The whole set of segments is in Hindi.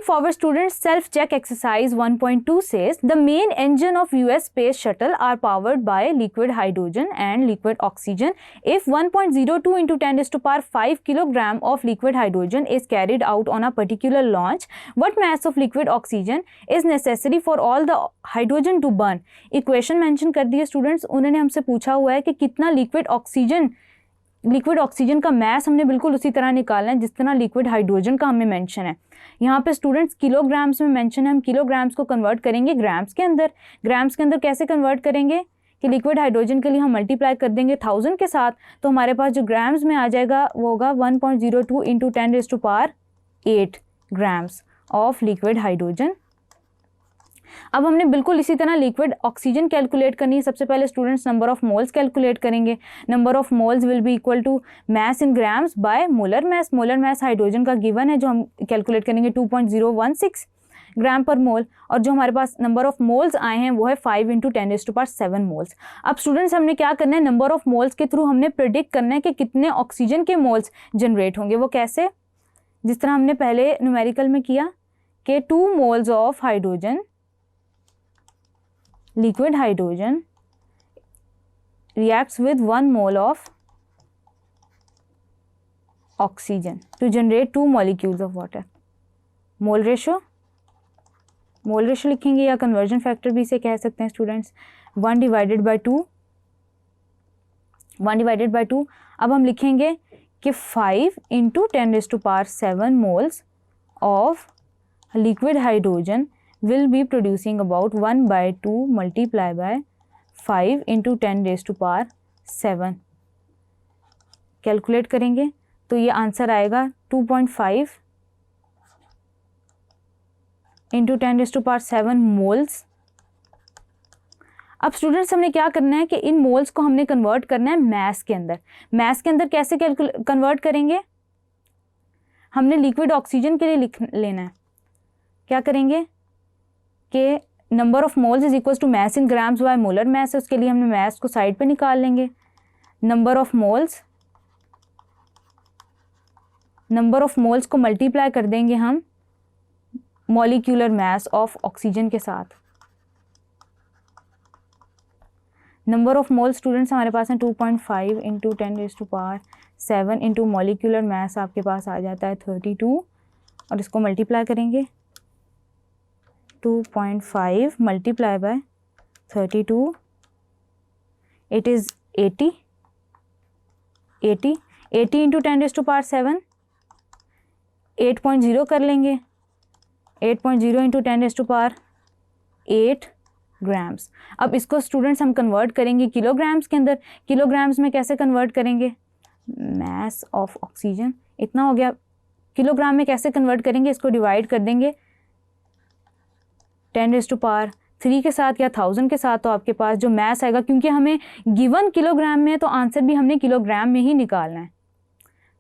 forward students, self-check exercise 1.2 says the main engine of US space shuttle are powered by liquid hydrogen and liquid oxygen. If 1.02 into 10 raised to power 5 kilogram of liquid hydrogen is carried out on a particular launch, what mass of liquid oxygen is necessary for all the hydrogen to burn? Equation mention कर दिए students. उन्होंने हमसे पूछा हुआ है कि कितना लिक्विड ऑक्सीजन का मैस हमने बिल्कुल उसी तरह निकालना है जिस तरह लिक्विड हाइड्रोजन का हमें मेंशन है. यहाँ पे स्टूडेंट्स किलोग्राम्स में मेंशन है, हम किलोग्राम्स को कन्वर्ट करेंगे ग्राम्स के अंदर. ग्राम्स के अंदर कैसे कन्वर्ट करेंगे कि लिक्विड हाइड्रोजन के लिए हम मल्टीप्लाई कर देंगे 1000 के साथ, तो हमारे पास जो ग्राम्स में आ जाएगा वो होगा 1.02 into 10 raise to power 8 grams of liquid hydrogen. अब हमने बिल्कुल इसी तरह लिक्विड ऑक्सीजन कैलकुलेट करनी है. सबसे पहले students number of moles calculate करेंगे. Number of moles will be equal to mass in grams by molar mass. Molar mass hydrogen का गिवन है जो हम कैलकुलेट करेंगे 2.016 ग्राम पर मोल, और जो हमारे पास नंबर ऑफ मोल्स आए हैं वो है 5 into 10 raise to power 7 moles. अब स्टूडेंट्स हमने क्या करना है, नंबर ऑफ मोल्स के थ्रू हमने प्रिडिक्ट करना है कि कितने ऑक्सीजन के मोल्स जनरेट होंगे. वो कैसे, जिस तरह हमने पहले न्यूमेरिकल में किया कि 2 moles of hydrogen, liquid hydrogen reacts with 1 mole of oxygen to generate 2 molecules of water. Mole ratio लिखेंगे या कन्वर्जन फैक्टर भी इसे कह सकते हैं स्टूडेंट्स. 1 divided by 2. अब हम लिखेंगे कि 5 into 10 raise to power 7 moles of liquid hydrogen will be producing about 1/2 multiply by 5 into 10 raised to power 7. Calculate करेंगे तो ये आंसर आएगा 2.5 into 10 raised to power 7 moles. अब स्टूडेंट्स हमने क्या करना है कि इन मोल्स को हमने कन्वर्ट करना है मैस के अंदर. मैस के अंदर कैसे कन्वर्ट करेंगे, हमने लिक्विड ऑक्सीजन के लिए लेना है. क्या करेंगे कि number of moles is equal to mass in grams by molar mass है, उसके लिए हमने मैस को साइड पे निकाल लेंगे. नंबर ऑफ मोल्स को मल्टीप्लाई कर देंगे हम मॉलिक्यूलर मैस ऑफ ऑक्सीजन के साथ. नंबर ऑफ मोल्स स्टूडेंट्स हमारे पास है 2.5 into 10 raise to power 7 into molecular mass आपके पास आ जाता है 32, और इसको मल्टीप्लाई करेंगे 2.5 multiply by 32, it is 80 into 10 raised to power 7, 8.0 कर लेंगे. 8.0 into 10 raised to power 8 grams. अब इसको स्टूडेंट्स हम कन्वर्ट करेंगे किलोग्राम्स के अंदर. किलोग्राम्स में कैसे कन्वर्ट करेंगे, मैस ऑफ ऑक्सीजन इतना हो गया. किलोग्राम में कैसे कन्वर्ट करेंगे, इसको डिवाइड कर देंगे 10 रेज़ टू पावर 3 के साथ या 1000 के साथ, तो आपके पास जो मैस आएगा, क्योंकि हमें गिवन किलोग्राम में है तो आंसर भी हमने किलोग्राम में ही निकालना है,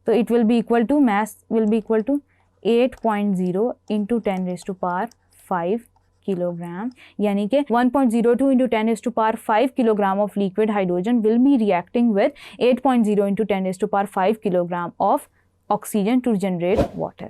तो it will be equal to mass will be equal to 8.0 into 10 raise to power 5 kilogram. यानी कि 1.02 into 10 raise to power 5 kilogram of liquid hydrogen will be reacting with 8.0 into 10 raise to power 5 kilogram of oxygen to generate water.